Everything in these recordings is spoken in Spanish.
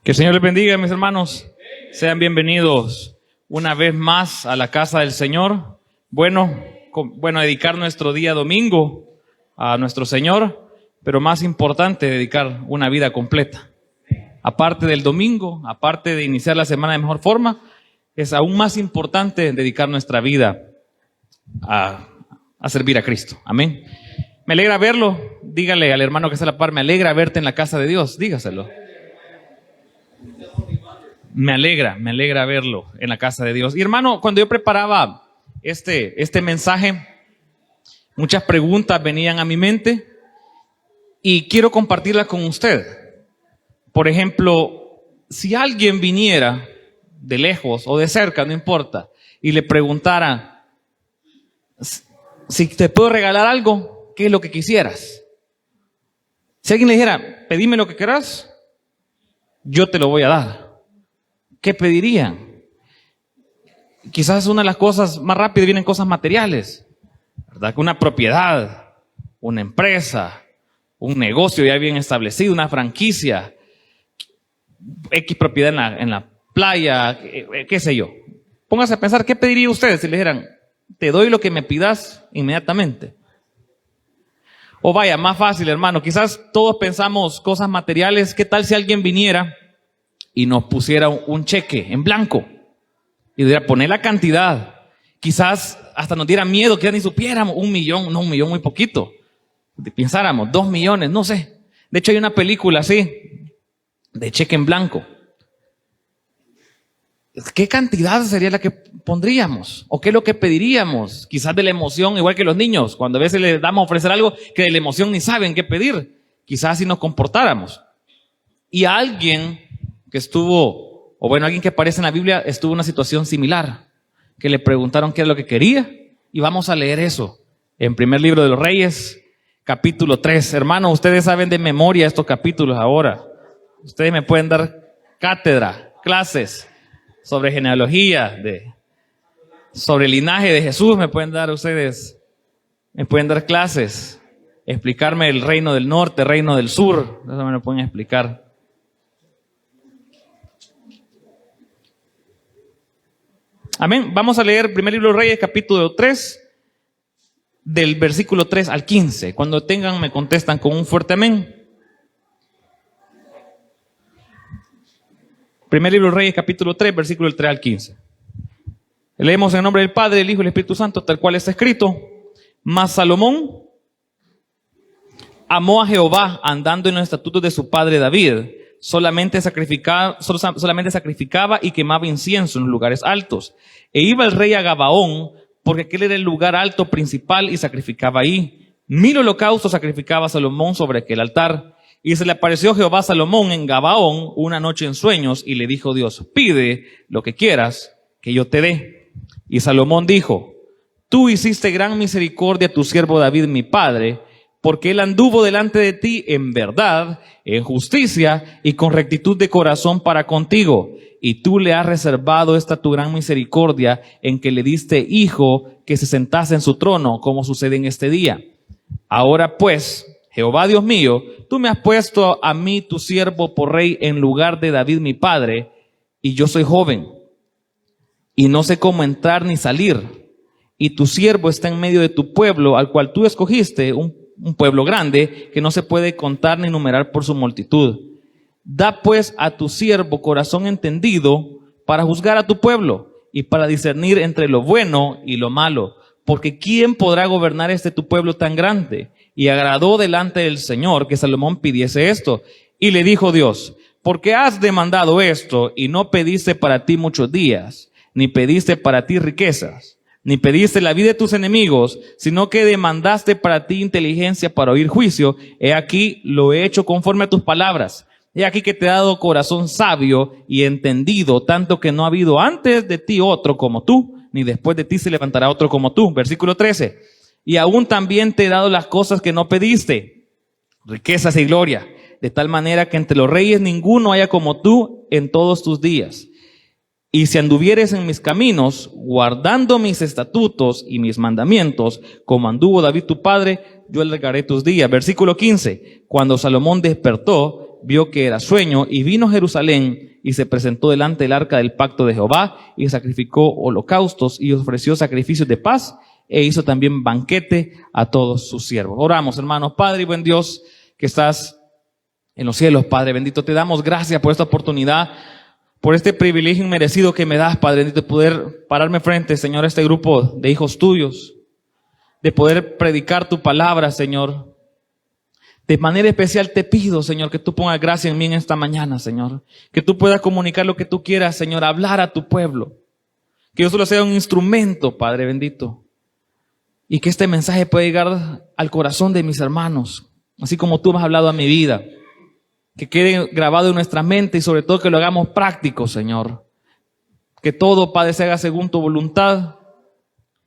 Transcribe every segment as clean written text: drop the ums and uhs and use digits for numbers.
Que el Señor les bendiga, mis hermanos. Sean bienvenidos una vez más a la casa del Señor. Bueno, dedicar nuestro día domingo a nuestro Señor, pero más importante, dedicar una vida completa. Aparte del domingo, aparte de iniciar la semana de mejor forma, es aún más importante dedicar nuestra vida a servir a Cristo. Amén. Me alegra verlo. Dígale al hermano que está a la par, me alegra verte en la casa de Dios. Dígaselo. Me alegra verlo en la casa de Dios. Y hermano, cuando yo preparaba este mensaje, muchas preguntas venían a mi mente y quiero compartirlas con usted. Por ejemplo, si alguien viniera de lejos o de cerca, no importa, y le preguntara, si te puedo regalar algo, ¿qué es lo que quisieras? Si alguien le dijera, pedime lo que quieras, yo te lo voy a dar. ¿Qué pedirían? Quizás una de las cosas más rápidas vienen cosas materiales, ¿verdad? Una propiedad, una empresa, un negocio ya bien establecido, una franquicia, X propiedad en la playa, qué sé yo. Póngase a pensar, ¿qué pediría usted si le dijeran, te doy lo que me pidas inmediatamente? O vaya, más fácil, hermano, quizás todos pensamos cosas materiales. ¿Qué tal si alguien viniera y nos pusiera un cheque en blanco y diera poner la cantidad? Quizás hasta nos diera miedo, que ya ni supiéramos, 1 millón, no, 1 millón muy poquito. Pensáramos, 2 millones, no sé. De hecho hay una película así, de cheque en blanco. ¿Qué cantidad sería la que pondríamos? ¿O qué es lo que pediríamos? Quizás de la emoción, igual que los niños, cuando a veces les damos a ofrecer algo que de la emoción ni saben qué pedir. Quizás así nos comportáramos. Y a alguien que estuvo, o bueno, alguien que aparece en la Biblia, estuvo en una situación similar, que le preguntaron qué era lo que quería, y vamos a leer eso en Primer Libro de los Reyes, capítulo 3. Hermanos, ustedes saben de memoria estos capítulos ahora. Ustedes me pueden dar cátedra, clases sobre genealogía, sobre el linaje de Jesús, me pueden dar clases, explicarme el reino del norte, reino del sur, eso me lo pueden explicar. Amén. Vamos a leer Primer Libro de Reyes, capítulo 3, del versículo 3 al 15. Cuando tengan, me contestan con un fuerte amén. Primer Libro de Reyes, capítulo 3, versículo del 3 al 15. Leemos en el nombre del Padre, del Hijo y del Espíritu Santo, tal cual está escrito. Mas Salomón amó a Jehová andando en los estatutos de su padre David. Solamente sacrificaba y quemaba incienso en los lugares altos. E iba el rey a Gabaón, porque aquel era el lugar alto principal, y sacrificaba ahí. 1000 holocaustos sacrificaba Salomón sobre aquel altar. Y se le apareció Jehová a Salomón en Gabaón una noche en sueños, y le dijo Dios, pide lo que quieras, que yo te dé. Y Salomón dijo, tú hiciste gran misericordia a tu siervo David mi padre, porque él anduvo delante de ti en verdad, en justicia y con rectitud de corazón para contigo. Y tú le has reservado esta tu gran misericordia, en que le diste hijo que se sentase en su trono, como sucede en este día. Ahora pues, Jehová Dios mío, tú me has puesto a mí tu siervo por rey en lugar de David mi padre, y yo soy joven, y no sé cómo entrar ni salir. Y tu siervo está en medio de tu pueblo, al cual tú escogiste, un pueblo grande, que no se puede contar ni numerar por su multitud. Da pues a tu siervo corazón entendido para juzgar a tu pueblo y para discernir entre lo bueno y lo malo. Porque ¿quién podrá gobernar tu pueblo tan grande? Y agradó delante del Señor que Salomón pidiese esto. Y le dijo Dios, ¿por qué has demandado esto y no pediste para ti muchos días, ni pediste para ti riquezas, ni pediste la vida de tus enemigos, sino que demandaste para ti inteligencia para oír juicio? He aquí, lo he hecho conforme a tus palabras. He aquí que te he dado corazón sabio y entendido, tanto que no ha habido antes de ti otro como tú, ni después de ti se levantará otro como tú. Versículo 13. Y aún también te he dado las cosas que no pediste, riquezas y gloria, de tal manera que entre los reyes ninguno haya como tú en todos tus días. Y si anduvieres en mis caminos, guardando mis estatutos y mis mandamientos, como anduvo David tu padre, yo alargaré tus días. Versículo 15. Cuando Salomón despertó, vio que era sueño y vino a Jerusalén y se presentó delante del arca del pacto de Jehová y sacrificó holocaustos y ofreció sacrificios de paz e hizo también banquete a todos sus siervos. Oramos, hermanos. Padre y buen Dios que estás en los cielos, Padre bendito, te damos gracias por esta oportunidad, por este privilegio inmerecido que me das, Padre bendito, de poder pararme frente, Señor, a este grupo de hijos tuyos, de poder predicar tu palabra, Señor. De manera especial te pido, Señor, que tú pongas gracia en mí en esta mañana, Señor. Que tú puedas comunicar lo que tú quieras, Señor, hablar a tu pueblo. Que yo solo sea un instrumento, Padre bendito. Y que este mensaje pueda llegar al corazón de mis hermanos, así como tú me has hablado a mi vida. Que quede grabado en nuestra mente y sobre todo que lo hagamos práctico, Señor. Que todo, Padre, se haga según tu voluntad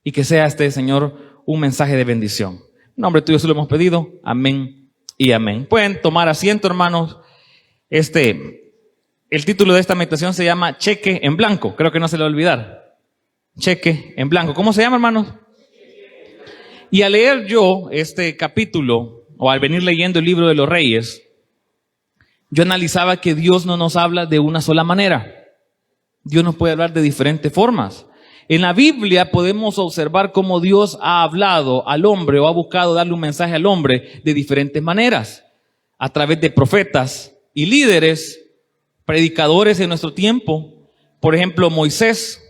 y que sea este, Señor, un mensaje de bendición. En nombre tuyo se lo hemos pedido. Amén y amén. Pueden tomar asiento, hermanos. El título de esta meditación se llama Cheque en Blanco. Creo que no se le va a olvidar. Cheque en Blanco. ¿Cómo se llama, hermanos? Y al leer yo este capítulo, o al venir leyendo el libro de los Reyes, yo analizaba que Dios no nos habla de una sola manera. Dios nos puede hablar de diferentes formas. En la Biblia podemos observar cómo Dios ha hablado al hombre o ha buscado darle un mensaje al hombre de diferentes maneras. A través de profetas y líderes, predicadores en nuestro tiempo. Por ejemplo, Moisés.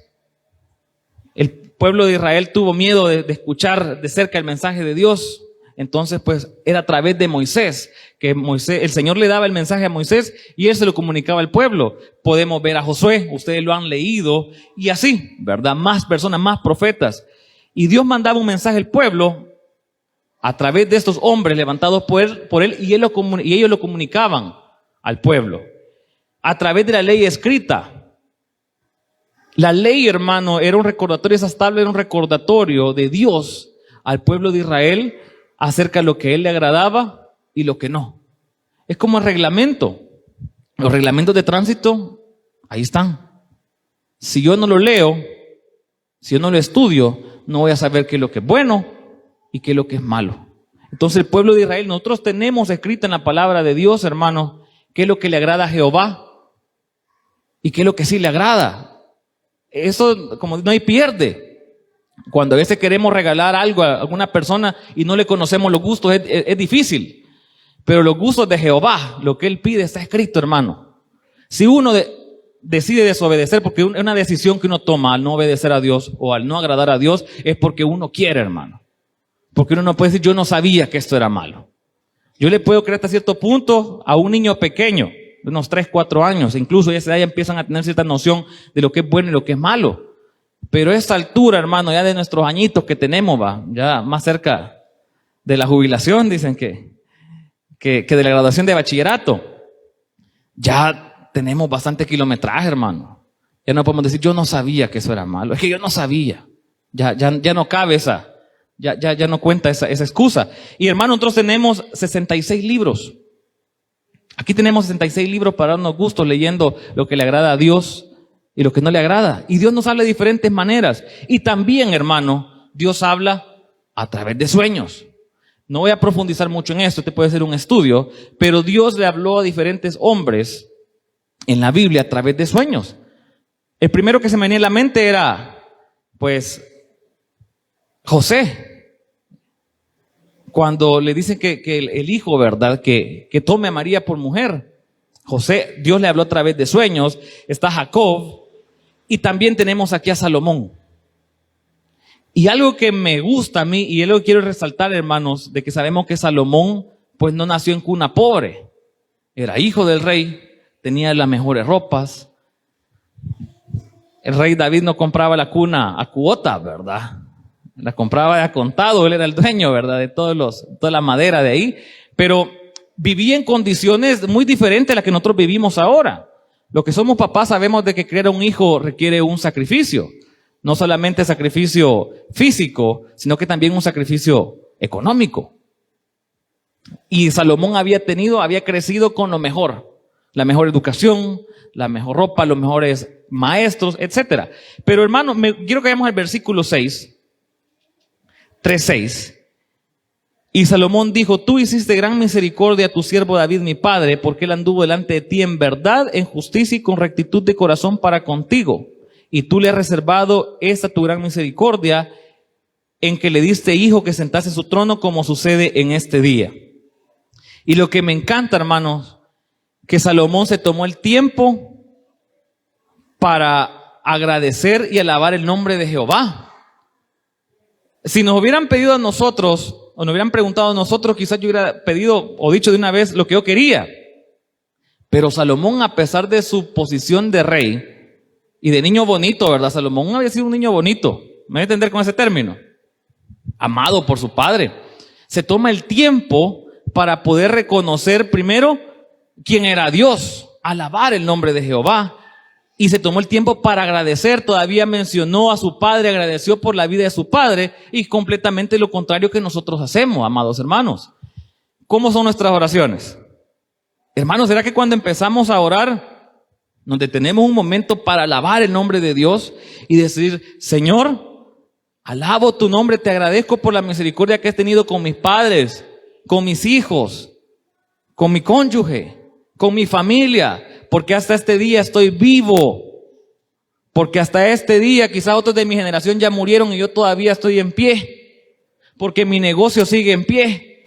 El pueblo de Israel tuvo miedo de escuchar de cerca el mensaje de Dios. Entonces, pues, era a través de Moisés, que el Señor le daba el mensaje a Moisés y él se lo comunicaba al pueblo. Podemos ver a Josué, ustedes lo han leído, y así, ¿verdad? Más personas, más profetas. Y Dios mandaba un mensaje al pueblo a través de estos hombres levantados por él y ellos lo comunicaban al pueblo. A través de la ley escrita. La ley, hermano, era un recordatorio, esa tabla era un recordatorio de Dios al pueblo de Israel acerca de lo que a él le agradaba y lo que no. Es como el reglamento. Los reglamentos de tránsito, ahí están. Si yo no lo leo, si yo no lo estudio, no voy a saber qué es lo que es bueno y qué es lo que es malo. Entonces el pueblo de Israel, nosotros tenemos escrito en la palabra de Dios, hermanos, qué es lo que le agrada a Jehová y qué es lo que sí le agrada. Eso como no hay pierde. Cuando a veces queremos regalar algo a alguna persona y no le conocemos los gustos, es difícil. Pero los gustos de Jehová, lo que Él pide, está escrito, hermano. Si uno decide desobedecer, porque es una decisión que uno toma al no obedecer a Dios o al no agradar a Dios, es porque uno quiere, hermano. Porque uno no puede decir, yo no sabía que esto era malo. Yo le puedo creer hasta cierto punto a un niño pequeño, de unos 3, 4 años, incluso ya empiezan a tener cierta noción de lo que es bueno y lo que es malo. Pero a esta altura, hermano, ya de nuestros añitos que tenemos, ya más cerca de la jubilación, dicen que de la graduación de bachillerato, ya tenemos bastante kilometraje, hermano. Ya no podemos decir, yo no sabía que eso era malo. Es que yo no sabía. Ya no cabe ya no cuenta esa excusa. Y hermano, nosotros tenemos 66 libros. Aquí tenemos 66 libros para darnos gusto leyendo lo que le agrada a Dios y lo que no le agrada. Y Dios nos habla de diferentes maneras. Y también, hermano, Dios habla a través de sueños. No voy a profundizar mucho en esto, este puede ser un estudio, pero Dios le habló a diferentes hombres en la Biblia a través de sueños. El primero que se me venía en la mente era, pues, José. Cuando le dicen que el hijo, ¿verdad? Que tome a María por mujer. José, Dios le habló a través de sueños. Está Jacob. Y también tenemos aquí a Salomón. Y algo que me gusta a mí, y es lo que quiero resaltar, hermanos, de que sabemos que Salomón, pues no nació en cuna pobre. Era hijo del rey, tenía las mejores ropas. El rey David no compraba la cuna a cuota, ¿verdad? La compraba a contado, él era el dueño, ¿verdad? De toda la madera de ahí. Pero vivía en condiciones muy diferentes a las que nosotros vivimos ahora. Los que somos papás sabemos de que criar a un hijo requiere un sacrificio. No solamente sacrificio físico, sino que también un sacrificio económico. Y Salomón había crecido con lo mejor. La mejor educación, la mejor ropa, los mejores maestros, etcétera. Pero hermano, quiero que vayamos al versículo 6, 3:6. Y Salomón dijo: tú hiciste gran misericordia a tu siervo David mi padre, porque él anduvo delante de ti en verdad, en justicia y con rectitud de corazón para contigo. Y tú le has reservado esta tu gran misericordia, en que le diste hijo que sentase en su trono, como sucede en este día. Y lo que me encanta, hermanos, que Salomón se tomó el tiempo para agradecer y alabar el nombre de Jehová. Si nos hubieran pedido a nosotros, o nos hubieran preguntado a nosotros, quizás yo hubiera pedido o dicho de una vez lo que yo quería. Pero Salomón, a pesar de su posición de rey y de niño bonito, ¿verdad? Salomón había sido un niño bonito, ¿me voy a entender con ese término? Amado por su padre. Se toma el tiempo para poder reconocer primero quién era Dios, alabar el nombre de Jehová. Y se tomó el tiempo para agradecer, todavía mencionó a su padre, agradeció por la vida de su padre, y completamente lo contrario que nosotros hacemos, amados hermanos. ¿Cómo son nuestras oraciones? Hermanos, ¿será que cuando empezamos a orar, nos detenemos un momento para alabar el nombre de Dios y decir: Señor, alabo tu nombre, te agradezco por la misericordia que has tenido con mis padres, con mis hijos, con mi cónyuge, con mi familia? Porque hasta este día estoy vivo, porque hasta este día quizás otros de mi generación ya murieron y yo todavía estoy en pie, porque mi negocio sigue en pie,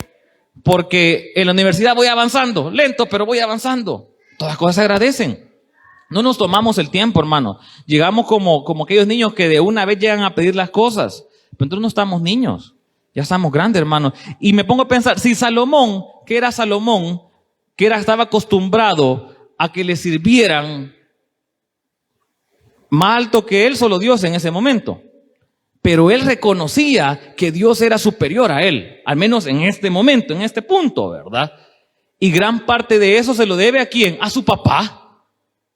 porque en la universidad voy avanzando, lento pero voy avanzando. Todas las cosas se agradecen. No nos tomamos el tiempo, hermano. Llegamos como aquellos niños que de una vez llegan a pedir las cosas, pero nosotros no estamos niños, ya estamos grandes, hermano. Y me pongo a pensar, si Salomón, estaba acostumbrado a que le sirvieran más alto que él, solo Dios en ese momento. Pero él reconocía que Dios era superior a él, al menos en este momento, en este punto, ¿verdad? Y gran parte de eso se lo debe ¿a quién? A su papá.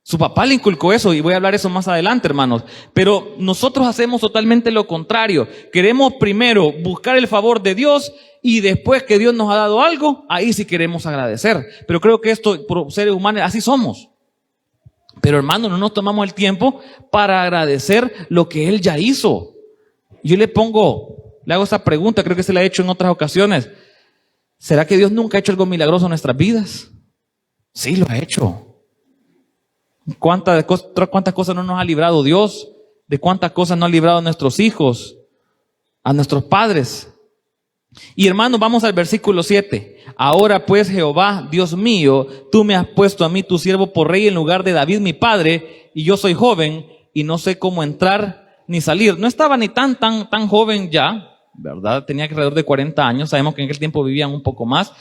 Su papá le inculcó eso, y voy a hablar eso más adelante, hermanos. Pero nosotros hacemos totalmente lo contrario. Queremos primero buscar el favor de Dios, y después que Dios nos ha dado algo, ahí sí queremos agradecer. Pero creo que esto, por seres humanos, así somos. Pero hermano, no nos tomamos el tiempo para agradecer lo que Él ya hizo. Yo le hago esta pregunta, creo que se la he hecho en otras ocasiones. ¿Será que Dios nunca ha hecho algo milagroso en nuestras vidas? Sí, lo ha hecho. ¿Cuántas cosas no nos ha librado Dios? ¿De cuántas cosas no ha librado a nuestros hijos, a nuestros padres? Y hermanos, vamos al versículo 7. Ahora pues, Jehová, Dios mío, tú me has puesto a mí, tu siervo, por rey en lugar de David mi padre, y yo soy joven y no sé cómo entrar ni salir. No estaba ni tan joven ya, ¿verdad? Tenía alrededor de 40 años. Sabemos que en aquel tiempo vivían un poco más.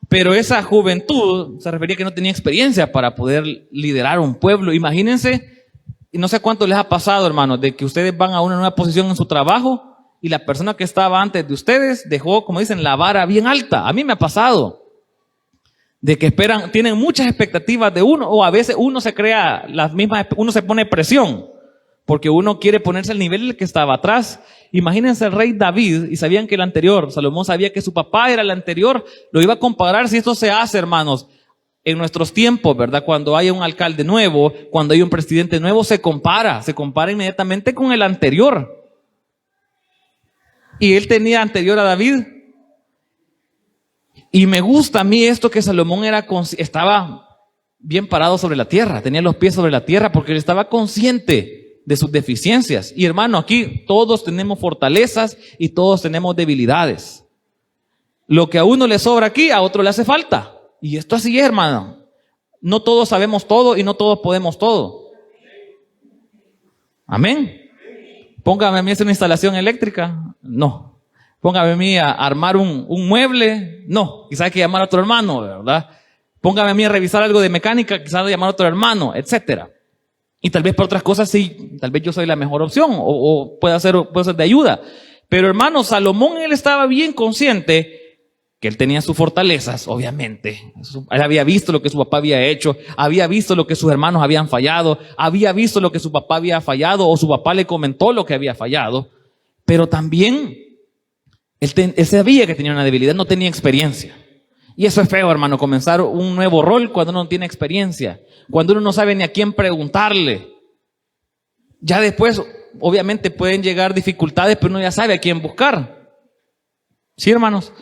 Pero esa juventud se refería a que no tenía experiencia para poder liderar un pueblo. Imagínense, y no sé cuánto les ha pasado, hermanos, de que ustedes van a una nueva posición en su trabajo y la persona que estaba antes de ustedes dejó, como dicen, la vara bien alta. A mí me ha pasado de que tienen muchas expectativas de uno, o a veces uno se crea uno se pone presión porque uno quiere ponerse al nivel del que estaba atrás. Imagínense el rey David, y sabían que el anterior, Salomón sabía que su papá era el anterior, lo iba a comparar. Si esto se hace, hermanos, en nuestros tiempos, ¿verdad? Cuando hay un alcalde nuevo, cuando hay un presidente nuevo, se compara inmediatamente con el anterior. Y él tenía anterior a David. Y me gusta a mí esto, que Salomón estaba bien parado sobre la tierra, tenía los pies sobre la tierra, porque él estaba consciente de sus deficiencias. Y hermano, aquí todos tenemos fortalezas y todos tenemos debilidades. Lo que a uno le sobra aquí, a otro le hace falta. Y esto así es, hermano. No todos sabemos todo y no todos podemos todo. Amén. Póngame a mí a hacer una instalación eléctrica. No. Póngame a mí a armar un mueble. No. Quizás hay que llamar a otro hermano, ¿verdad? Póngame a mí a revisar algo de mecánica. Quizás hay que llamar a otro hermano, etcétera. Y tal vez para otras cosas sí, tal vez yo soy la mejor opción o pueda ser de ayuda. Pero hermano, Salomón, él estaba bien consciente que él tenía sus fortalezas, obviamente. Él había visto lo que su papá había hecho, había visto lo que sus hermanos habían fallado, había visto lo que su papá había fallado, o su papá le comentó lo que había fallado. Pero también él sabía que tenía una debilidad, no tenía experiencia. Y eso es feo, hermano, comenzar un nuevo rol cuando uno no tiene experiencia, cuando uno no sabe ni a quién preguntarle. Ya después, obviamente, pueden llegar dificultades, pero uno ya sabe a quién buscar. ¿Sí, hermanos?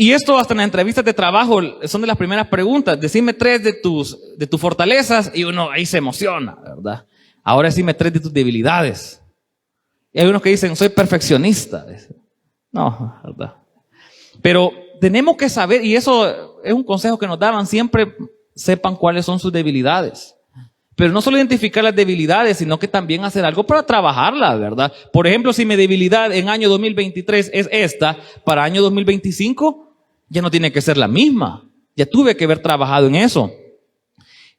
Y esto hasta en las entrevistas de trabajo son de las primeras preguntas. Decime 3 de tus fortalezas y uno ahí se emociona, ¿verdad? Ahora decime 3 de tus debilidades. Y hay unos que dicen, soy perfeccionista. No, ¿verdad? Pero tenemos que saber, y eso es un consejo que nos daban, siempre sepan cuáles son sus debilidades. Pero no solo identificar las debilidades, sino que también hacer algo para trabajarlas, ¿verdad? Por ejemplo, si mi debilidad en año 2023 es esta, para año 2025 ya no tiene que ser la misma. Ya tuve que haber trabajado en eso.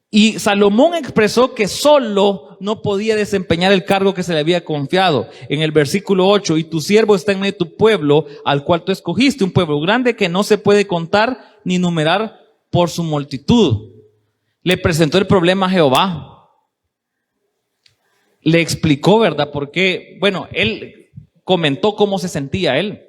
Y Salomón expresó que solo no podía desempeñar el cargo que se le había confiado. En el versículo 8, y tu siervo está en medio de tu pueblo, al cual tú escogiste, un pueblo grande que no se puede contar ni numerar por su multitud. Le presentó el problema a Jehová. Le explicó, ¿verdad? Porque, bueno, él comentó cómo se sentía él.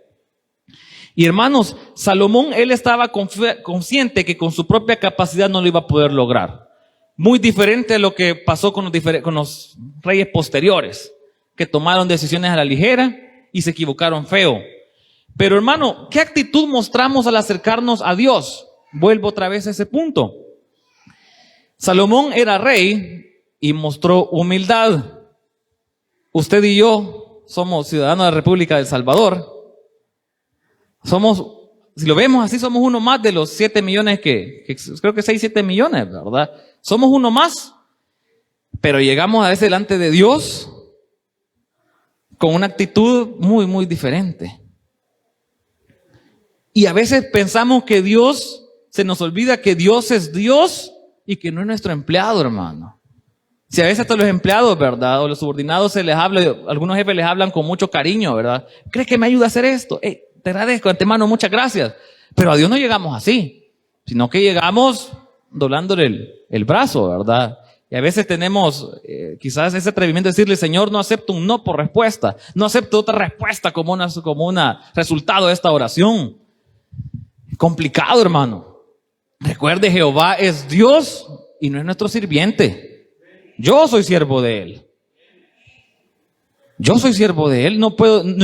Y hermanos, Salomón, él estaba consciente que con su propia capacidad no lo iba a poder lograr. Muy diferente a lo que pasó con los reyes posteriores, que tomaron decisiones a la ligera y se equivocaron feo. Pero hermano, ¿qué actitud mostramos al acercarnos a Dios? Vuelvo otra vez a ese punto. Salomón era rey y mostró humildad. Usted y yo somos ciudadanos de la República de El Salvador. Somos, si lo vemos así, somos uno más de los 7 millones creo que 6, 7 millones, ¿verdad? Somos uno más. Pero llegamos a veces delante de Dios con una actitud muy, muy diferente. Y a veces pensamos que Dios, se nos olvida que Dios es Dios y que no es nuestro empleado, hermano. Si a veces hasta los empleados, ¿verdad? O los subordinados se les habla, algunos jefes les hablan con mucho cariño, ¿verdad? ¿Crees que me ayuda a hacer esto? Te agradezco de antemano, muchas gracias. Pero a Dios no llegamos así, sino que llegamos doblándole el brazo, ¿verdad? Y a veces tenemos quizás ese atrevimiento de decirle, Señor, no acepto un no por respuesta. No acepto otra respuesta como una resultado de esta oración. Complicado, hermano. Recuerde, Jehová es Dios y no es nuestro sirviente. Yo soy siervo de Él. Yo soy siervo de Él. No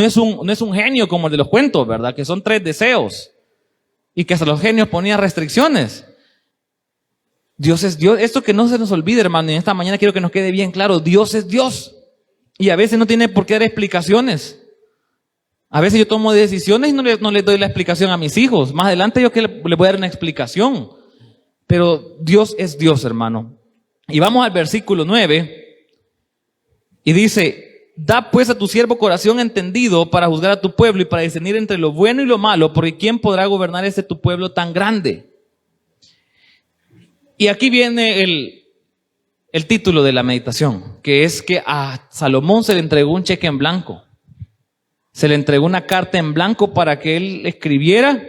es un genio como el de los cuentos, ¿verdad? Que son 3 deseos. Y que hasta los genios ponían restricciones. Dios es Dios. Esto que no se nos olvide, hermano. Y esta mañana quiero que nos quede bien claro. Dios es Dios. Y a veces no tiene por qué dar explicaciones. A veces yo tomo decisiones y no les doy la explicación a mis hijos. Más adelante yo que le voy a dar una explicación. Pero Dios es Dios, hermano. Y vamos al versículo 9. Y dice, da pues a tu siervo corazón entendido para juzgar a tu pueblo y para discernir entre lo bueno y lo malo, porque ¿quién podrá gobernar tu pueblo tan grande? Y aquí viene el título de la meditación, que es que a Salomón se le entregó un cheque en blanco. Se le entregó una carta en blanco para que él escribiera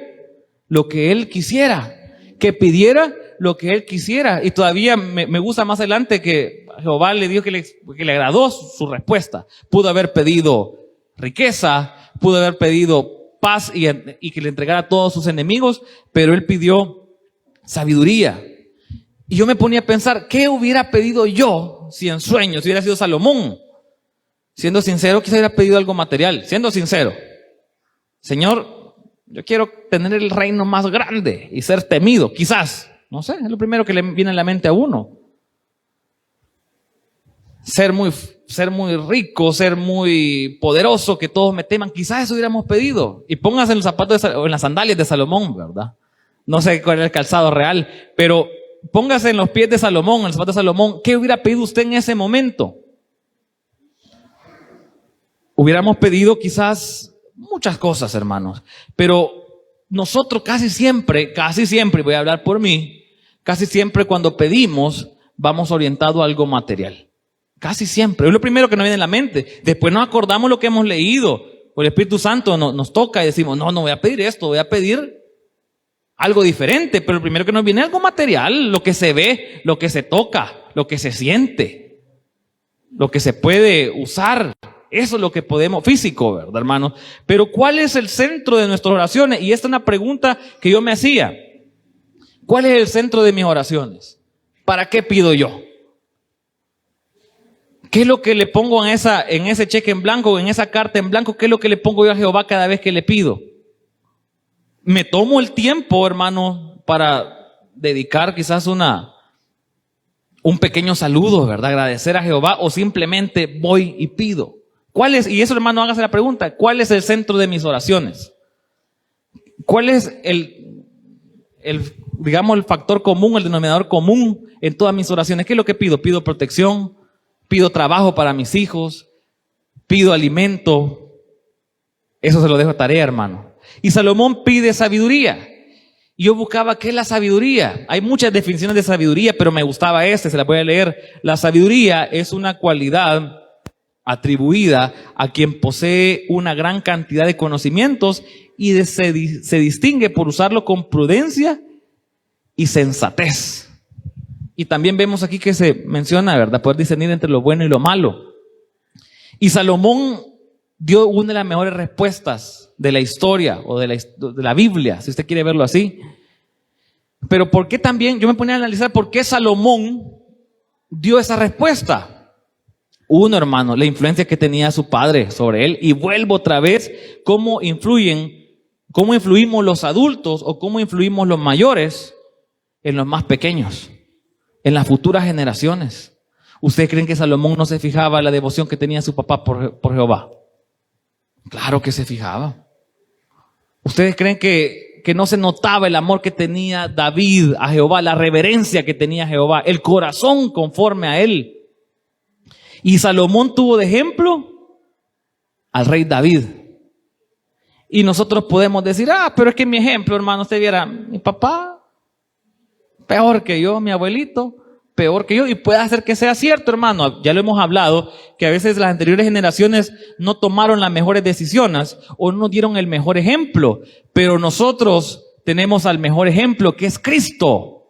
lo que él quisiera, que pidiera lo que él quisiera. Y todavía me gusta más adelante que Jehová le dijo que le agradó su respuesta. Pudo haber pedido riqueza, pudo haber pedido paz y que le entregara a todos sus enemigos, pero él pidió sabiduría. Y yo me ponía a pensar, ¿qué hubiera pedido yo si en sueños hubiera sido Salomón? Siendo sincero, quizá hubiera pedido algo material. Siendo sincero, Señor, yo quiero tener el reino más grande y ser temido, quizás. No sé, es lo primero que le viene a la mente a uno. Ser muy rico, ser muy poderoso, que todos me teman. Quizás eso hubiéramos pedido. Y póngase en los zapatos o en las sandalias de Salomón, ¿verdad? No sé cuál era el calzado real, pero póngase en los pies de Salomón, en los zapatos de Salomón. ¿Qué hubiera pedido usted en ese momento? Hubiéramos pedido quizás muchas cosas, hermanos. Pero nosotros casi siempre, voy a hablar por mí, casi siempre cuando pedimos vamos orientados a algo material. Casi siempre. Es lo primero que nos viene a la mente. Después nos acordamos lo que hemos leído. O el Espíritu Santo nos toca y decimos, no voy a pedir esto, voy a pedir algo diferente. Pero lo primero que nos viene es algo material, lo que se ve, lo que se toca, lo que se siente, lo que se puede usar. Eso es lo que podemos, físico, ¿verdad, hermano? Pero ¿cuál es el centro de nuestras oraciones? Y esta es una pregunta que yo me hacía. ¿Cuál es el centro de mis oraciones? ¿Para qué pido yo? ¿Qué es lo que le pongo en ese cheque en blanco, en esa carta en blanco? ¿Qué es lo que le pongo yo a Jehová cada vez que le pido? me tomo el tiempo, hermano, para dedicar quizás un pequeño saludo, ¿verdad? Agradecer a Jehová, o simplemente voy y pido. ¿Cuál es? Y eso, hermano, hágase la pregunta: ¿cuál es el centro de mis oraciones? ¿Cuál es digamos, el factor común, el denominador común en todas mis oraciones? ¿Qué es lo que pido? Pido protección, pido trabajo para mis hijos, pido alimento. Eso se lo dejo a tarea, hermano. Y Salomón pide sabiduría. Yo buscaba qué es la sabiduría. Hay muchas definiciones de sabiduría, pero me gustaba se la voy a leer. La sabiduría es una cualidad atribuida a quien posee una gran cantidad de conocimientos y se distingue por usarlo con prudencia y sensatez. Y también vemos aquí que se menciona, ¿verdad?, poder discernir entre lo bueno y lo malo. Y Salomón dio una de las mejores respuestas de la historia o de la Biblia, si usted quiere verlo así. Pero ¿por qué también? Yo me ponía a analizar por qué Salomón dio esa respuesta. Uno, hermano, la influencia que tenía su padre sobre él. Y vuelvo otra vez, cómo influimos los adultos o cómo influimos los mayores en los más pequeños, en las futuras generaciones. ¿Ustedes creen que Salomón no se fijaba en la devoción que tenía su papá por Jehová? Claro que se fijaba. ¿Ustedes creen que no se notaba el amor que tenía David a Jehová, la reverencia que tenía a Jehová, el corazón conforme a él? Y Salomón tuvo de ejemplo al rey David. Y nosotros podemos decir, pero es que mi ejemplo, hermano, usted viera, mi papá, peor que yo, mi abuelito, peor que yo. Y puede hacer que sea cierto, hermano. Ya lo hemos hablado, que a veces las anteriores generaciones no tomaron las mejores decisiones o no dieron el mejor ejemplo. Pero nosotros tenemos al mejor ejemplo, que es Cristo.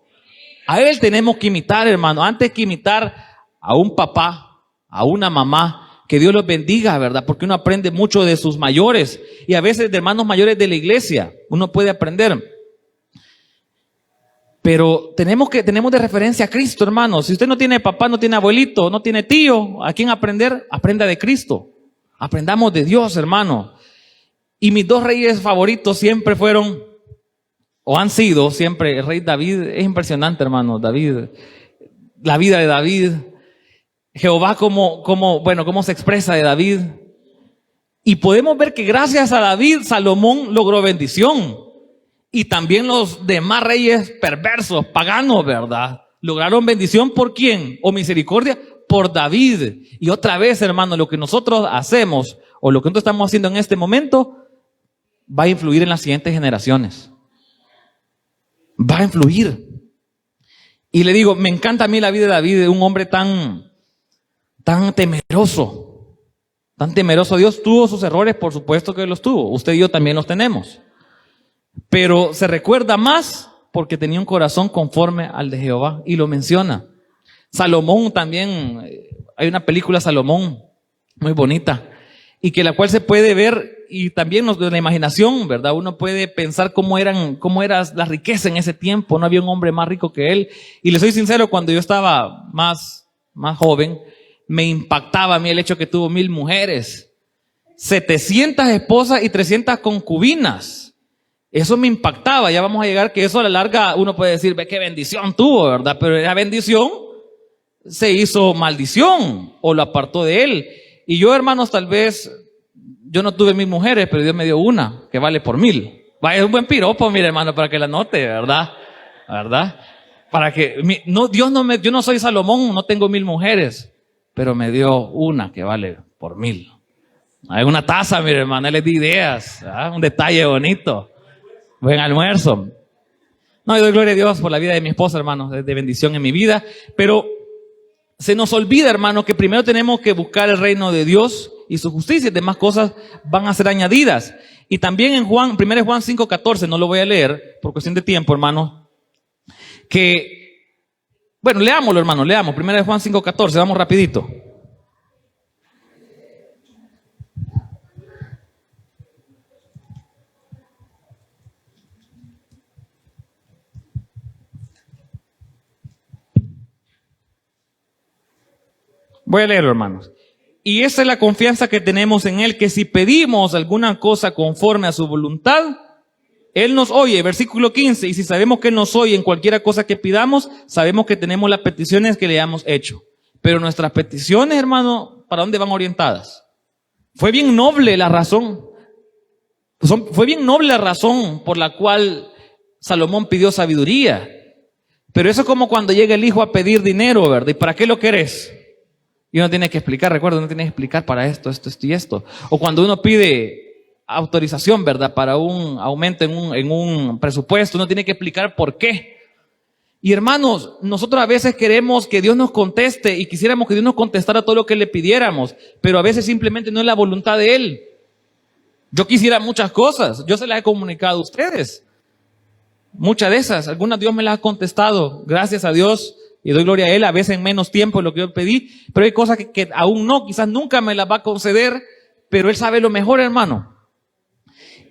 A Él tenemos que imitar, hermano. Antes que imitar a un papá, a una mamá, que Dios los bendiga, ¿verdad? Porque uno aprende mucho de sus mayores y a veces de hermanos mayores de la iglesia. Uno puede aprender. Pero tenemos de referencia a Cristo, hermano. Si usted no tiene papá, no tiene abuelito, no tiene tío, ¿a quién aprender? Aprenda de Cristo. Aprendamos de Dios, hermano. Y mis dos reyes favoritos siempre fueron, o han sido siempre, el rey David. Es impresionante, hermano, David. La vida de David. Jehová cómo se expresa de David. Y podemos ver que gracias a David, Salomón logró bendición. Y también los demás reyes perversos, paganos, ¿verdad? Lograron bendición ¿por quién? O misericordia por David. Y otra vez, hermano, lo que nosotros hacemos o lo que nosotros estamos haciendo en este momento va a influir en las siguientes generaciones. Va a influir. Y le digo, me encanta a mí la vida de David, de un hombre tan temeroso. Tan temeroso. Dios tuvo sus errores, por supuesto que los tuvo. Usted y yo también los tenemos. Pero se recuerda más porque tenía un corazón conforme al de Jehová, y lo menciona. Salomón también, hay una película Salomón muy bonita, y que la cual se puede ver, y también de la imaginación, ¿verdad? Uno puede pensar cómo era la riqueza en ese tiempo. No había un hombre más rico que él. Y le soy sincero, cuando yo estaba más joven, me impactaba a mí el hecho que tuvo 1000 mujeres, 700 esposas y 300 concubinas. Eso me impactaba. Ya vamos a llegar que eso a la larga uno puede decir, ve qué bendición tuvo, ¿verdad? Pero esa bendición se hizo maldición o lo apartó de él. Y yo, hermanos, tal vez yo no tuve 1000 mujeres, pero Dios me dio una que vale por 1000. Vaya, es un buen piropo, mire, hermano, para que la note, ¿verdad? Para que yo no soy Salomón, no tengo 1000 mujeres, pero me dio una que vale por 1000. Hay una taza, mire, hermano, les di ideas, ¿verdad? Un detalle bonito. Buen almuerzo. No, yo doy gloria a Dios por la vida de mi esposa, hermano, de bendición en mi vida. Pero se nos olvida, hermano, que primero tenemos que buscar el reino de Dios y su justicia, y demás cosas van a ser añadidas. Y también en 1 Juan 5:14, no lo voy a leer por cuestión de tiempo, hermano, bueno, leámoslo, hermano, leamos. 1 Juan 5:14, vamos rapidito. Voy a leerlo, hermanos. Y esa es la confianza que tenemos en Él, que si pedimos alguna cosa conforme a su voluntad, Él nos oye, versículo 15, y si sabemos que Él nos oye en cualquiera cosa que pidamos, sabemos que tenemos las peticiones que le hayamos hecho. Pero nuestras peticiones, hermano, ¿para dónde van orientadas? Fue bien noble la razón. Fue bien noble la razón por la cual Salomón pidió sabiduría. Pero eso es como cuando llega el hijo a pedir dinero, ¿verdad? ¿Y para qué lo querés? Y uno tiene que explicar, recuerda, uno tiene que explicar para esto y esto. O cuando uno pide autorización, ¿verdad? Para un aumento en un presupuesto, uno tiene que explicar por qué. Y hermanos, nosotros a veces queremos que Dios nos conteste y quisiéramos que Dios nos contestara todo lo que le pidiéramos, pero a veces simplemente no es la voluntad de Él. Yo quisiera muchas cosas, yo se las he comunicado a ustedes. Muchas de esas, algunas Dios me las ha contestado, gracias a Dios, y doy gloria a Él, a veces en menos tiempo de lo que yo pedí, pero hay cosas que aún no, quizás nunca me las va a conceder, pero Él sabe lo mejor, hermano.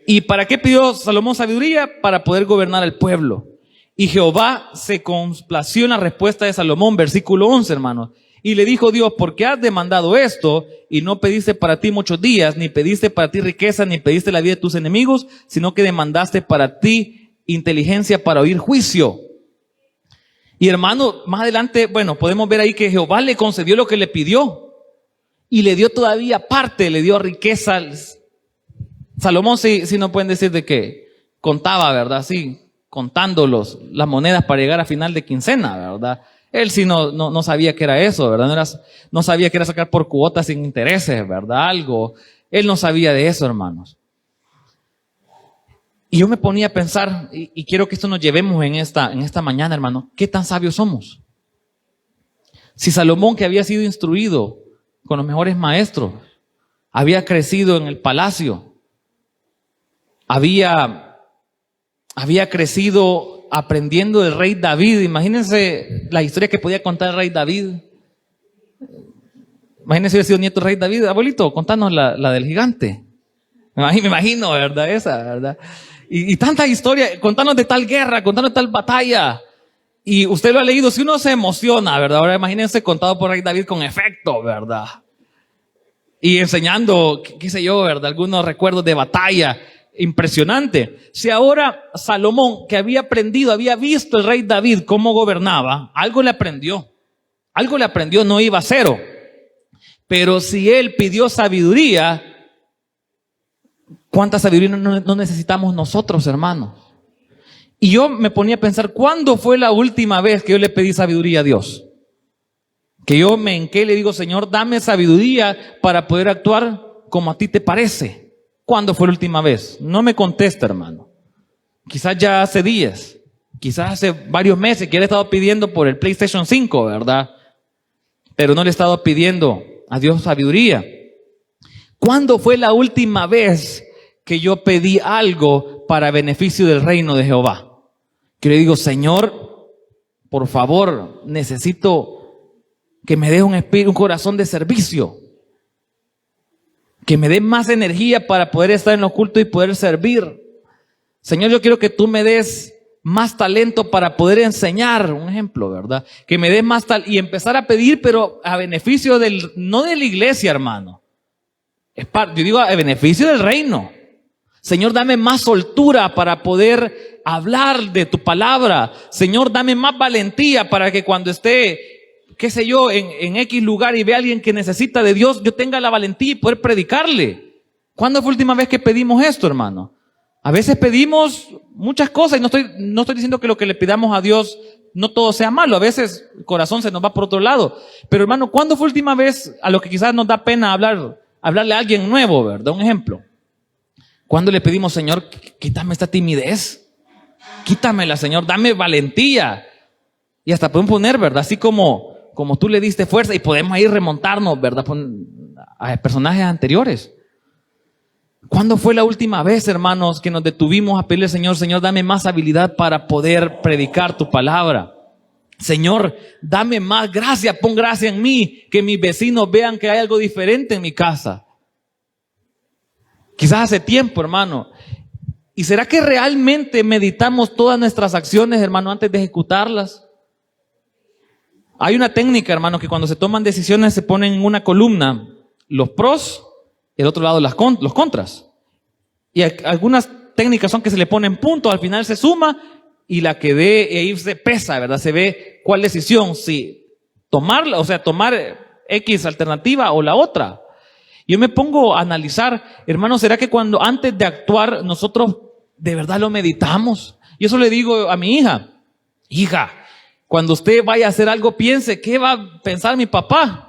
¿Y para qué pidió Salomón sabiduría? Para poder gobernar al pueblo. Y Jehová se complació en la respuesta de Salomón, versículo 11, hermano. Y le dijo Dios, ¿por qué has demandado esto? Y no pediste para ti muchos días, ni pediste para ti riqueza, ni pediste la vida de tus enemigos, sino que demandaste para ti inteligencia para oír juicio. Y hermano, más adelante, bueno, podemos ver ahí que Jehová le concedió lo que le pidió. Y le dio todavía parte, le dio riqueza. Salomón sí no pueden decir de que contaba, ¿verdad? Sí, contando las monedas para llegar a final de quincena, ¿verdad? Él sí no sabía que era eso, ¿verdad? No sabía que era sacar por cuotas sin intereses, ¿verdad? Algo. Él no sabía de eso, hermanos. Y yo me ponía a pensar, y quiero que esto nos llevemos en esta mañana, hermano, ¿qué tan sabios somos? Si Salomón, que había sido instruido con los mejores maestros, había crecido en el palacio, había crecido aprendiendo del rey David. Imagínense la historia que podía contar el rey David. Imagínense si hubiera sido nieto del rey David. Abuelito, contanos la del gigante. Me imagino, ¿verdad? Esa, ¿verdad? Y tanta historia, contanos de tal guerra, contanos de tal batalla. Y usted lo ha leído, si uno se emociona, ¿verdad? Ahora imagínense contado por rey David con efecto, ¿verdad? Y enseñando, qué sé yo, ¿verdad? Algunos recuerdos de batalla. Impresionante. Si ahora Salomón, que había aprendido, había visto el rey David cómo gobernaba, algo le aprendió, no iba a cero. Pero si él pidió sabiduría, ¿cuánta sabiduría no necesitamos nosotros, hermanos? Y yo me ponía a pensar, ¿cuándo fue la última vez que yo le pedí sabiduría a Dios? Que yo me enqué y le digo, Señor, dame sabiduría para poder actuar como a ti te parece. ¿Cuándo fue la última vez? No me contesta, hermano. Quizás ya hace días, quizás hace varios meses que le he estado pidiendo por el PlayStation 5, ¿verdad? Pero no le he estado pidiendo a Dios sabiduría. ¿Cuándo fue la última vez que yo pedí algo para beneficio del reino de Jehová? Que le digo, Señor, por favor, necesito que me dé un corazón de servicio. Que me dé más energía para poder estar en lo oculto y poder servir. Señor, yo quiero que tú me des más talento para poder enseñar, un ejemplo, ¿verdad? Que me des más talento y empezar a pedir, pero a beneficio no de la iglesia, hermano. Yo digo a beneficio del reino. Señor, dame más soltura para poder hablar de tu palabra. Señor, dame más valentía para que cuando esté, qué sé yo, en X lugar y vea a alguien que necesita de Dios, yo tenga la valentía y poder predicarle. ¿Cuándo fue la última vez que pedimos esto, hermano? A veces pedimos muchas cosas y no estoy diciendo que lo que le pidamos a Dios no todo sea malo. A veces el corazón se nos va por otro lado. Pero hermano, ¿cuándo fue la última vez a lo que quizás nos da pena hablarle a alguien nuevo, ¿verdad? Un ejemplo. ¿Cuándo le pedimos, Señor, quítame esta timidez? Quítamela, Señor, dame valentía. Y hasta podemos poner, ¿verdad? Así como tú le diste fuerza y podemos ahí remontarnos, ¿verdad? A personajes anteriores. ¿Cuándo fue la última vez, hermanos, que nos detuvimos a pedirle al Señor, Señor, dame más habilidad para poder predicar tu palabra? Señor, dame más gracia, pon gracia en mí, que mis vecinos vean que hay algo diferente en mi casa. Quizás hace tiempo, hermano. ¿Y será que realmente meditamos todas nuestras acciones, hermano, antes de ejecutarlas? Hay una técnica, hermano, que cuando se toman decisiones se ponen en una columna los pros y al otro lado los contras. Y algunas técnicas son que se le ponen puntos, al final se suma y la que dé ahí se pesa, ¿verdad? Se ve cuál decisión, si tomarla, o sea, tomar X alternativa o la otra. Yo me pongo a analizar, hermano, ¿será que cuando antes de actuar nosotros de verdad lo meditamos? Y eso le digo a mi hija, hija, cuando usted vaya a hacer algo, piense, ¿qué va a pensar mi papá?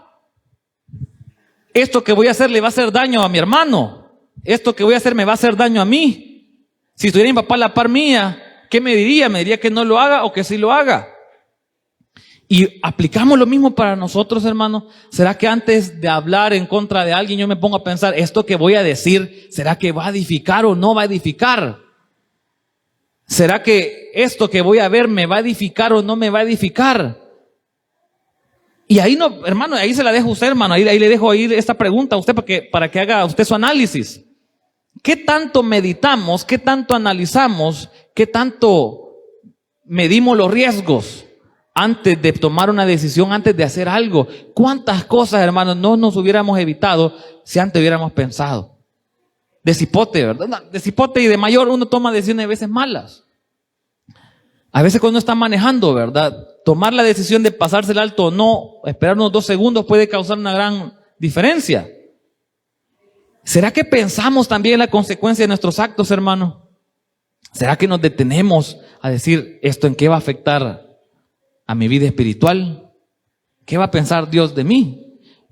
Esto que voy a hacer le va a hacer daño a mi hermano. Esto que voy a hacer me va a hacer daño a mí. Si estuviera mi papá a la par mía, ¿qué me diría? ¿Me diría que no lo haga o que sí lo haga? Y aplicamos lo mismo para nosotros, hermano. ¿Será que antes de hablar en contra de alguien yo me pongo a pensar, esto que voy a decir, ¿será que va a edificar o no va a edificar? ¿Será que esto que voy a ver me va a edificar o no me va a edificar? Y ahí no, hermano, ahí se la dejo a usted, hermano. Ahí le dejo ahí esta pregunta a usted para que haga usted su análisis. ¿Qué tanto meditamos? ¿Qué tanto analizamos? ¿Qué tanto medimos los riesgos antes de tomar una decisión, antes de hacer algo? ¿Cuántas cosas, hermanos, no nos hubiéramos evitado si antes hubiéramos pensado? De cipote, ¿verdad? No, de cipote y de mayor uno toma decisiones a veces malas. A veces cuando uno está manejando, ¿verdad? Tomar la decisión de pasarse el alto o no, esperar unos 2 segundos puede causar una gran diferencia. ¿Será que pensamos también en la consecuencia de nuestros actos, hermano? ¿Será que nos detenemos a decir esto en qué va a afectar a mi vida espiritual? ¿Qué va a pensar Dios de mí?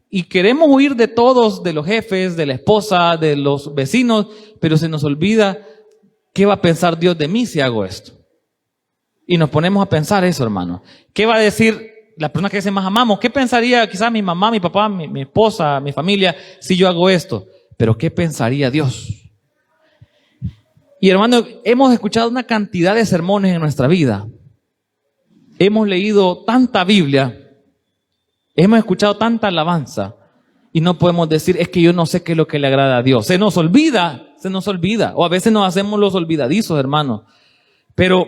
Y queremos huir de todos, de los jefes, de la esposa, de los vecinos, pero se nos olvida qué va a pensar Dios de mí si hago esto. Y nos ponemos a pensar eso, hermano. ¿Qué va a decir la persona que más amamos? ¿Qué pensaría quizás mi mamá, mi papá, mi esposa, mi familia si yo hago esto? Pero ¿qué pensaría Dios? Y hermano, hemos escuchado una cantidad de sermones en nuestra vida. Hemos leído tanta Biblia. Hemos escuchado tanta alabanza. Y no podemos decir, es que yo no sé qué es lo que le agrada a Dios. Se nos olvida. O a veces nos hacemos los olvidadizos, hermano. Pero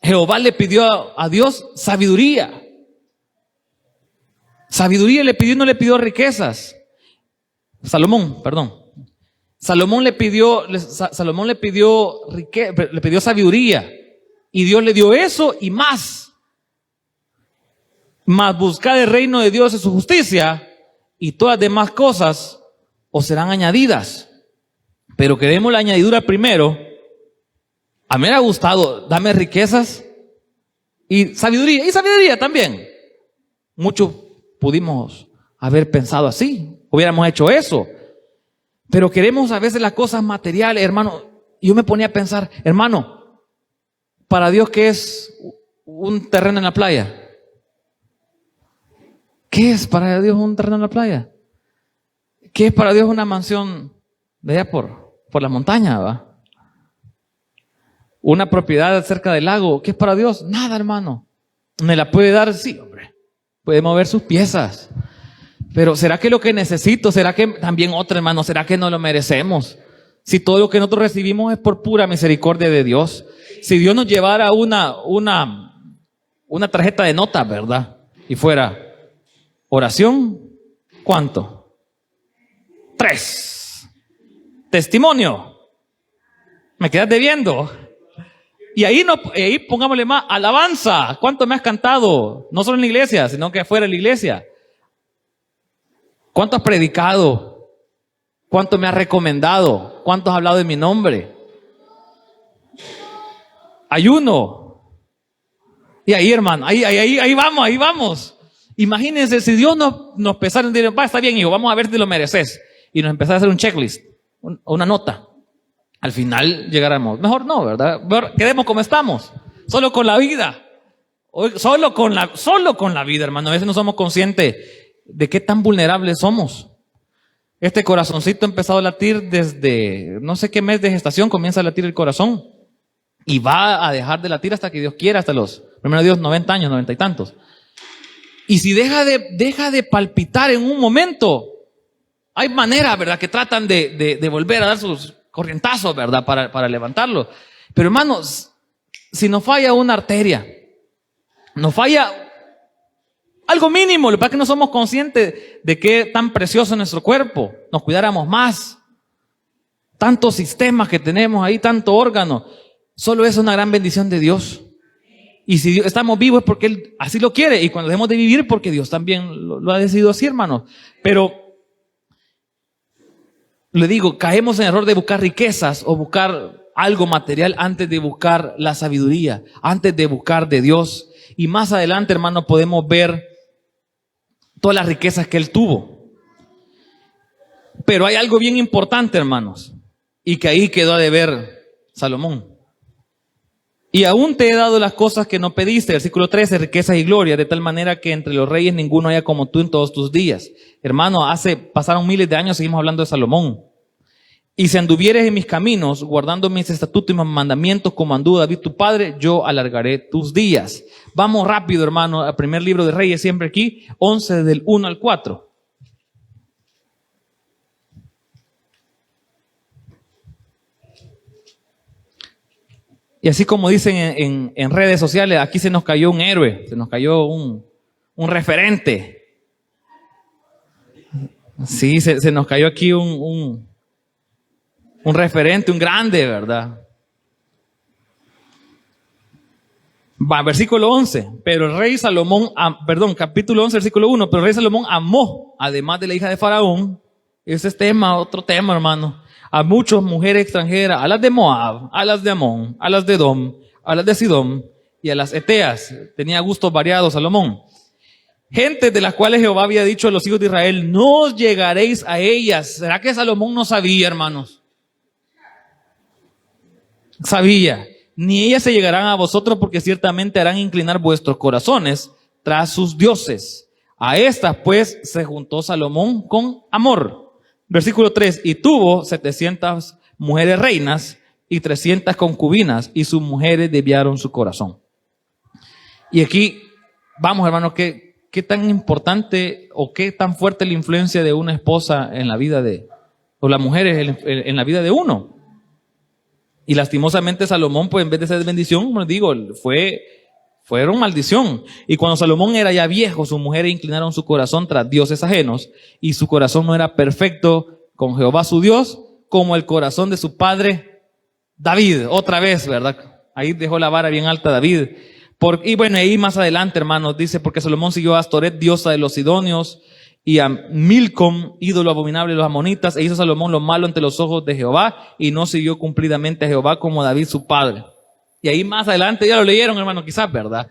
Jehová le pidió a Dios sabiduría. Sabiduría le pidió y no le pidió riquezas. Salomón le pidió sabiduría. Y Dios le dio eso y más. Mas buscad el reino de Dios y su justicia, y todas las demás cosas os serán añadidas. Pero queremos la añadidura primero. A mí me ha gustado, dame riquezas y sabiduría también. Muchos pudimos haber pensado así, hubiéramos hecho eso. Pero queremos a veces las cosas materiales, hermano. Y yo me ponía a pensar, hermano, para Dios, ¿qué es un terreno en la playa? ¿Qué es para Dios un terreno en la playa? ¿Qué es para Dios una mansión de allá por la montaña, va? Una propiedad cerca del lago, ¿qué es para Dios? Nada, hermano. ¿Me la puede dar? Sí, hombre. Puede mover sus piezas. Pero ¿será que lo que necesito? ¿Será que también otro, hermano? ¿Será que no lo merecemos? Si todo lo que nosotros recibimos es por pura misericordia de Dios. Si Dios nos llevara una tarjeta de notas, ¿verdad? Y fuera oración, ¿cuánto? 3. Testimonio, me quedas debiendo. Y ahí pongámosle más, alabanza. ¿Cuánto me has cantado? No solo en la iglesia, sino que fuera de la iglesia. ¿Cuánto has predicado? ¿Cuánto me has recomendado? ¿Cuánto has hablado de mi nombre? Ayuno. Y ahí, hermano, ahí vamos. Imagínense si Dios nos pesara y dice, va, está bien, hijo, vamos a ver si lo mereces. Y nos empezara a hacer un checklist, una nota. Al final llegáramos, mejor no, ¿verdad? Mejor quedemos como estamos, solo con la vida. Solo con la vida, hermano. A veces no somos conscientes de qué tan vulnerables somos. Este corazoncito ha empezado a latir desde no sé qué mes de gestación comienza a latir el corazón. Y va a dejar de latir hasta que Dios quiera, hasta los, primero Dios, 90 años, 90 y tantos. Y si deja de palpitar en un momento, hay maneras, ¿verdad?, que tratan de volver a dar sus corrientazos, ¿verdad?, para levantarlo. Pero hermanos, si nos falla una arteria, nos falla algo mínimo, lo que pasa es que no somos conscientes de qué tan precioso es nuestro cuerpo, nos cuidáramos más. Tantos sistemas que tenemos ahí, tanto órgano. Solo es una gran bendición de Dios. Y si estamos vivos es porque Él así lo quiere. Y cuando dejemos de vivir, porque Dios también lo ha decidido así, hermanos. Pero le digo, caemos en el error de buscar riquezas o buscar algo material antes de buscar la sabiduría, antes de buscar de Dios. Y más adelante, hermano, podemos ver todas las riquezas que él tuvo. Pero hay algo bien importante, hermanos, y que ahí quedó a deber Salomón. Y aún te he dado las cosas que no pediste, versículo 13, riquezas y gloria, de tal manera que entre los reyes ninguno haya como tú en todos tus días. Hermano, pasaron miles de años, seguimos hablando de Salomón. Y si anduvieres en mis caminos, guardando mis estatutos y mis mandamientos, como anduvo David tu padre, yo alargaré tus días. Vamos rápido, hermano, al primer libro de Reyes, siempre aquí, 11 del 1 al 4. Y así como dicen en redes sociales, aquí se nos cayó un héroe, se nos cayó un referente. Sí, se nos cayó aquí un referente, un grande, ¿verdad? Va, versículo 11. Pero el rey Salomón, capítulo 11, versículo 1. Pero el rey Salomón amó, además de la hija de Faraón, ese es otro tema, hermano, a muchas mujeres extranjeras, a las de Moab, a las de Amón, a las de Edom, a las de Sidom y a las Eteas. Tenía gustos variados Salomón. Gente de las cuales Jehová había dicho a los hijos de Israel, no os llegaréis a ellas. ¿Será que Salomón no sabía, hermanos? Sabía. Ni ellas se llegarán a vosotros, porque ciertamente harán inclinar vuestros corazones tras sus dioses. A estas pues se juntó Salomón con amor. Versículo 3, y tuvo 700 mujeres reinas y 300 concubinas, y sus mujeres desviaron su corazón. Y aquí, vamos, hermanos, ¿qué tan importante o qué tan fuerte la influencia de una esposa en la vida o las mujeres en la vida de uno? Y lastimosamente Salomón, pues en vez de ser bendición, como les digo, fueron maldición. Y cuando Salomón era ya viejo, sus mujeres inclinaron su corazón tras dioses ajenos, y su corazón no era perfecto con Jehová su Dios, como el corazón de su padre David. Otra vez, ¿verdad? Ahí dejó la vara bien alta David. Y bueno, ahí más adelante, hermanos, dice, porque Salomón siguió a Astoret, diosa de los sidonios, y a Milcom, ídolo abominable de los amonitas, e hizo Salomón lo malo ante los ojos de Jehová, y no siguió cumplidamente a Jehová como David su padre. Y ahí más adelante, ya lo leyeron, hermano, quizás, ¿verdad?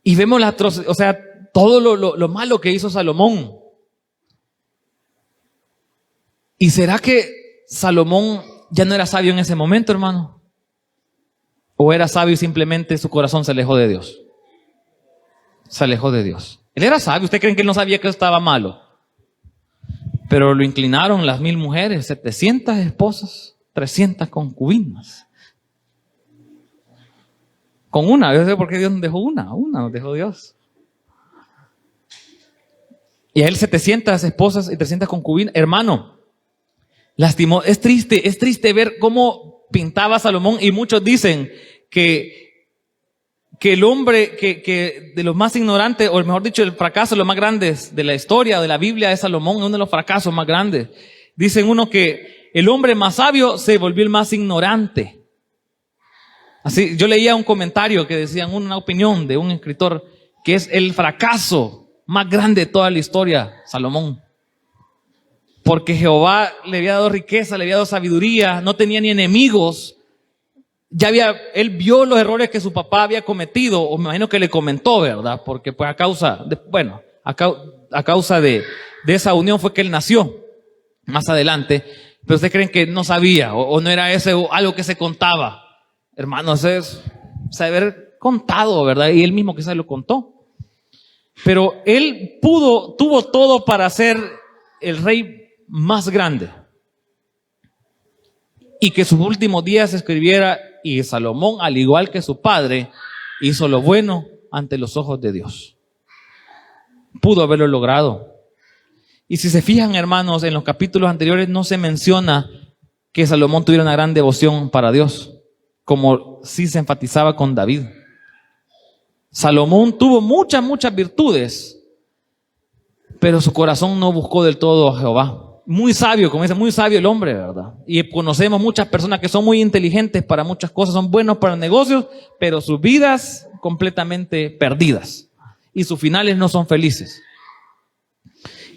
Y vemos la atrocidad, o sea, todo lo malo que hizo Salomón. ¿Y será que Salomón ya no era sabio en ese momento, hermano? ¿O era sabio y simplemente su corazón se alejó de Dios? Se alejó de Dios. Él era sabio. ¿Ustedes creen que él no sabía que estaba malo? Pero lo inclinaron las 1000 mujeres, 700 esposas, 300 concubinas. Con una, yo sé por qué Dios nos dejó una nos dejó Dios. Y a él 700 esposas y 300 concubinas. Hermano, lastimó, es triste ver cómo pintaba Salomón, y muchos dicen que el hombre que de los más ignorantes, o mejor dicho, el fracaso de los más grandes de la historia de la Biblia es Salomón, es uno de los fracasos más grandes. Dicen uno que el hombre más sabio se volvió el más ignorante. Así, yo leía un comentario que decían, una opinión de un escritor, que es el fracaso más grande de toda la historia, Salomón. Porque Jehová le había dado riqueza, le había dado sabiduría, no tenía ni enemigos. Él vio los errores que su papá había cometido, o me imagino que le comentó, ¿verdad? Porque pues a causa de esa unión fue que él nació más adelante. Pero ustedes creen que no sabía, o no era algo que se contaba. Hermanos, es saber contado, ¿verdad? Y él mismo quizás lo contó. Pero él tuvo todo para ser el rey más grande. Y que sus últimos días escribiera, y Salomón, al igual que su padre, hizo lo bueno ante los ojos de Dios. Pudo haberlo logrado. Y si se fijan, hermanos, en los capítulos anteriores no se menciona que Salomón tuviera una gran devoción para Dios, como sí se enfatizaba con David. Salomón tuvo muchas virtudes, pero su corazón no buscó del todo a Jehová. muy sabio, como dice, muy sabio el hombre, ¿verdad? Y conocemos muchas personas que son muy inteligentes para muchas cosas, son buenos para negocios, pero sus vidas completamente perdidas. Y sus finales no son felices.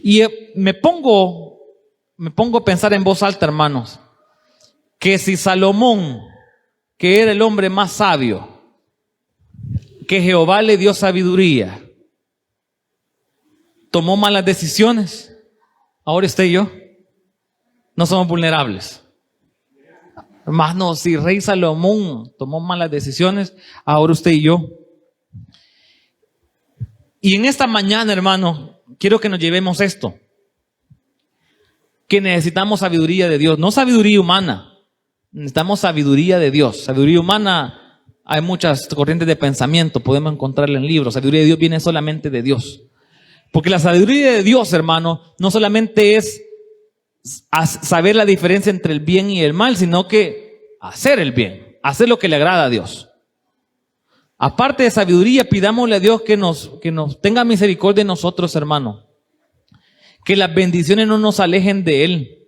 Y me pongo a pensar en voz alta, hermanos, que si Salomón, que era el hombre más sabio, que Jehová le dio sabiduría, tomó malas decisiones, ahora usted y yo no somos vulnerables. Hermano, si rey Salomón tomó malas decisiones, ahora usted y yo. Y en esta mañana, hermano, quiero que nos llevemos esto, que necesitamos sabiduría de Dios, no sabiduría humana, necesitamos sabiduría de Dios. Sabiduría humana, hay muchas corrientes de pensamiento, podemos encontrarla en libros. Sabiduría de Dios viene solamente de Dios. Porque la sabiduría de Dios, hermano, no solamente es saber la diferencia entre el bien y el mal, sino que hacer el bien, hacer lo que le agrada a Dios. Aparte de sabiduría, pidámosle a Dios que nos tenga misericordia de nosotros, hermano. Que las bendiciones no nos alejen de Él.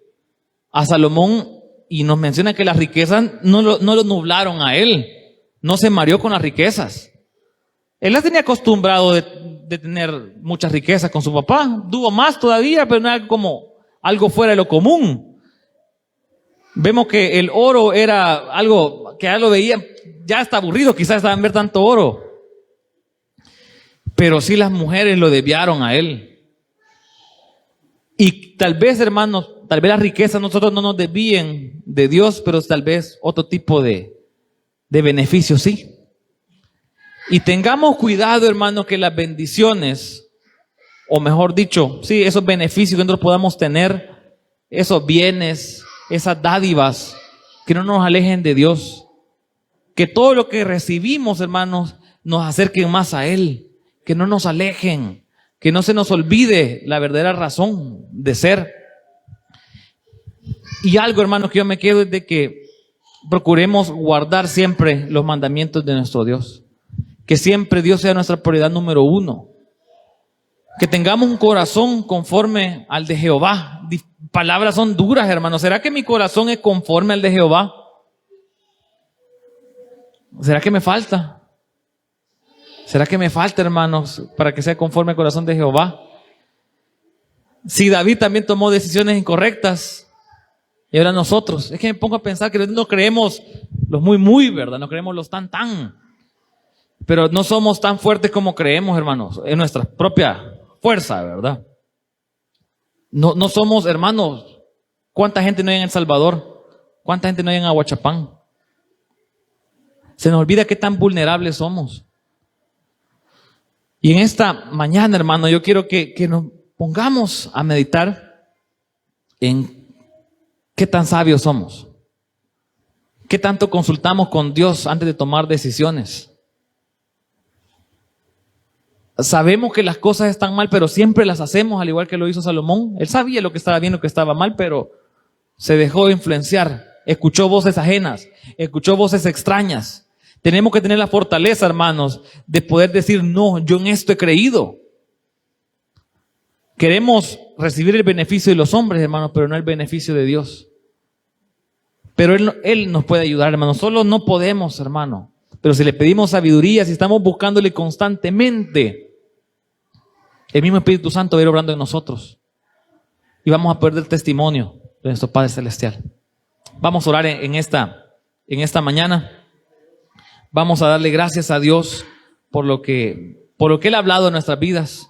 A Salomón, y nos menciona que las riquezas no lo nublaron a él. No se mareó con las riquezas. Él las tenía acostumbrado de tener muchas riquezas con su papá. Tuvo más todavía, pero no era como algo fuera de lo común. Vemos que el oro era algo que ya lo veían, ya está aburrido, quizás estaban ver tanto oro. Pero sí las mujeres lo desviaron a él. Y tal vez, hermanos, tal vez las riquezas nosotros no nos desvíen de Dios, pero tal vez otro tipo de beneficios sí. Y tengamos cuidado, hermanos, que las bendiciones, o mejor dicho, sí, esos beneficios que nosotros podamos tener, esos bienes, esas dádivas, que no nos alejen de Dios. Que todo lo que recibimos, hermanos, nos acerquen más a Él, que no nos alejen, que no se nos olvide la verdadera razón de ser. Y algo, hermanos, que yo me quedo es de que procuremos guardar siempre los mandamientos de nuestro Dios. Que siempre Dios sea nuestra prioridad número uno. Que tengamos un corazón conforme al de Jehová. Palabras son duras, hermanos. ¿Será que mi corazón es conforme al de Jehová? ¿Será que me falta? ¿Será que me falta, hermanos, para que sea conforme al corazón de Jehová? Si David también tomó decisiones incorrectas, y ahora nosotros, es que me pongo a pensar que no creemos los muy, ¿verdad? No creemos los tan, pero no somos tan fuertes como creemos, hermanos, en nuestra propia fuerza, ¿verdad? No somos, hermanos, ¿cuánta gente no hay en El Salvador? ¿Cuánta gente no hay en Aguachapán? Se nos olvida qué tan vulnerables somos. Y en esta mañana, hermano, yo quiero que nos pongamos a meditar en qué tan sabios somos. ¿Qué tanto consultamos con Dios antes de tomar decisiones? Sabemos que las cosas están mal, pero siempre las hacemos, al igual que lo hizo Salomón. Él sabía lo que estaba bien, lo que estaba mal, pero se dejó influenciar. Escuchó voces ajenas, escuchó voces extrañas. Tenemos que tener la fortaleza, hermanos, de poder decir, no, yo en esto he creído. Queremos recibir el beneficio de los hombres, hermanos, pero no el beneficio de Dios. Pero Él nos puede ayudar, hermanos. Solo no podemos, hermano. Pero si le pedimos sabiduría, si estamos buscándole constantemente, el mismo Espíritu Santo va a ir obrando en nosotros. Y vamos a perder testimonio de nuestro Padre Celestial. Vamos a orar en esta mañana. Vamos a darle gracias a Dios por lo que Él ha hablado en nuestras vidas.